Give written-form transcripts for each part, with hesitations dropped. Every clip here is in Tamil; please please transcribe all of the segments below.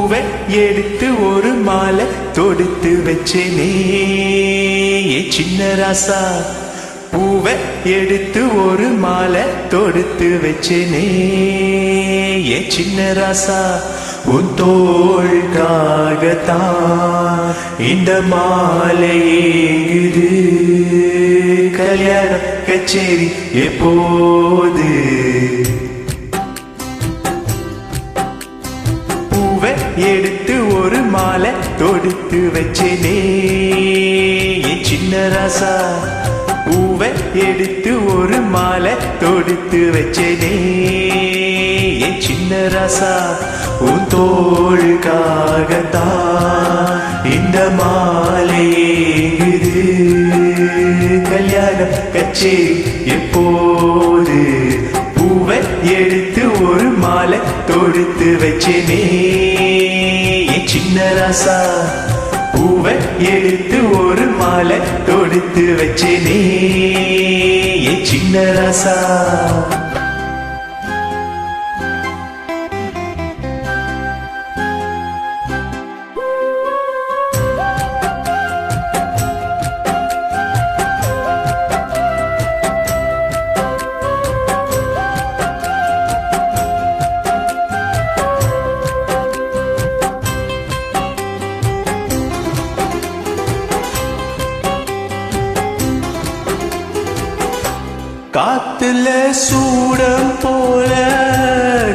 பூவை எடுத்து ஒரு மாலை தொடுத்து வச்சேனே சின்ன ராசா. பூவை எடுத்து ஒரு மாலை தொடுத்து வச்சேனே சின்ன ராசா. உன் தோள்காகத்தான் இந்த மாலை ஏங்குது. கல்யாண கச்சேரி எப்போது? பூவை எடுத்து ஒரு மாலை தொடுத்து வச்சேனே சின்ன ராசா. பூவை எடுத்து ஒரு மாலை தொடுத்து வச்சேனே சின்ன ராசா. உன் தோளுக்காகத்தான் இந்த மாலை ஏங்குது. கல்யாண கச்சேரி எப்போது? பூவை எடுத்து ஒரு மாலை தொடுத்து வச்சேனே சின்ன ராசா. பூவை எடுத்து ஒரு மாலை தொடுத்து வச்சேனே சின்ன ராசா. காத்துல சூடம் போல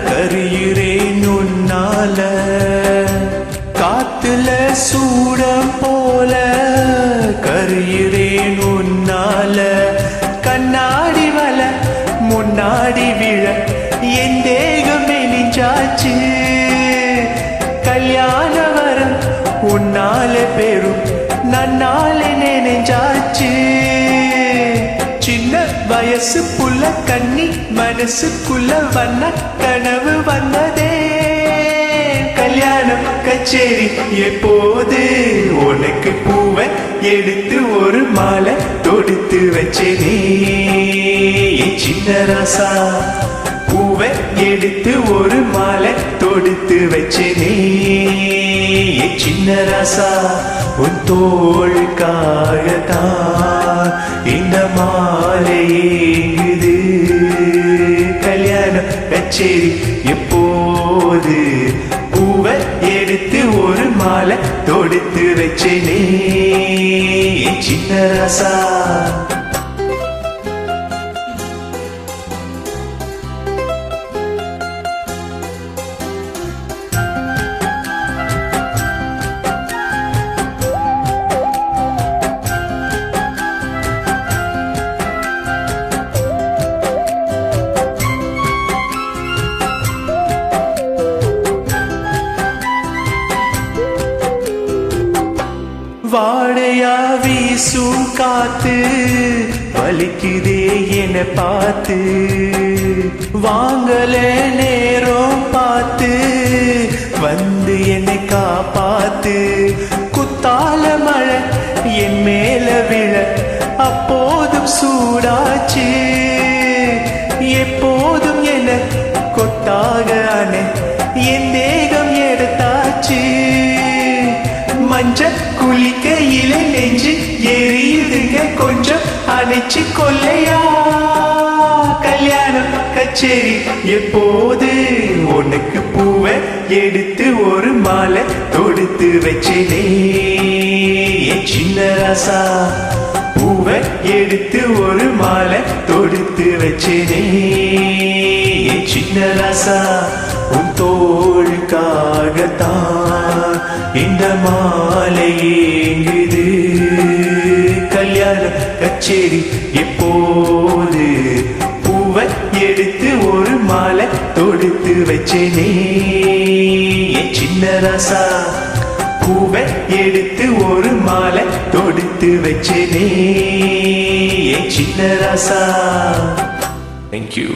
கரியுறேன் உன்னால. காத்துல சூடம் போல கரியுறேன் உன்னால. கண்ணாடி வல முன்னாடி விழ என் தேகம் மெலிஞ்சாச்சு. கல்யாண வரம் உன்னால பெரும் நன்னால நினைஞ்சாச்சு. சின்ன வயசு புள்ள கண்ணி மனசுக்குள்ள வண்ண கனவு வந்ததே. கல்யாணம் கச்சேரி எப்போது? உனக்கு பூவை எடுத்து ஒரு மாலை தொடுத்து வச்சேனே சின்ன ராசா. பூவை எடுத்து ஒரு மாலை தொடுத்து வச்சேனே சின்ன ராசா. உன் தோளுக்காகத்தான் இந்த மாலை ஏங்குது. கல்யாண கச்சேரி எப்போது? பூவை எடுத்து ஒரு மாலை தொடுத்து வச்சேனே சின்ன ராசா. வாடையா வீசும் காத்து வலிக்குதே என பார்த்து. வாங்கல நேரம் பார்த்து வந்து என்னை காப்பாத்து. குத்தால மழை என் மேல விழ அப்போதும் சூடாச்சு. எப்போதும் என கொத்தாக அணை என் தேகம் எடுத்தாச்சு. மஞ்ச குளிக்கையில நெஞ்சு எரியுதுங்க கொஞ்சம் அணைச்சு கொள்ளையா. கல்யாணம் கச்சேரி எப்போது? உனக்கு பூவை எடுத்து ஒரு மாலை தொடுத்து வச்சேனே சின்ன ராசா. பூவை எடுத்து ஒரு மாலை தொடுத்து வச்சேனே சின்ன ராசா. உன் தோளுக்காகத்தான் இந்த மாலை ஏங்குது. கல்யாண கச்சேரி எப்போது? பூவை எடுத்து ஒரு மாலை தொடுத்து வச்சேனே சின்ன ராசா. பூவை எடுத்து ஒரு மாலை தொடுத்து வச்சேனே சின்ன ராசா. Thank you.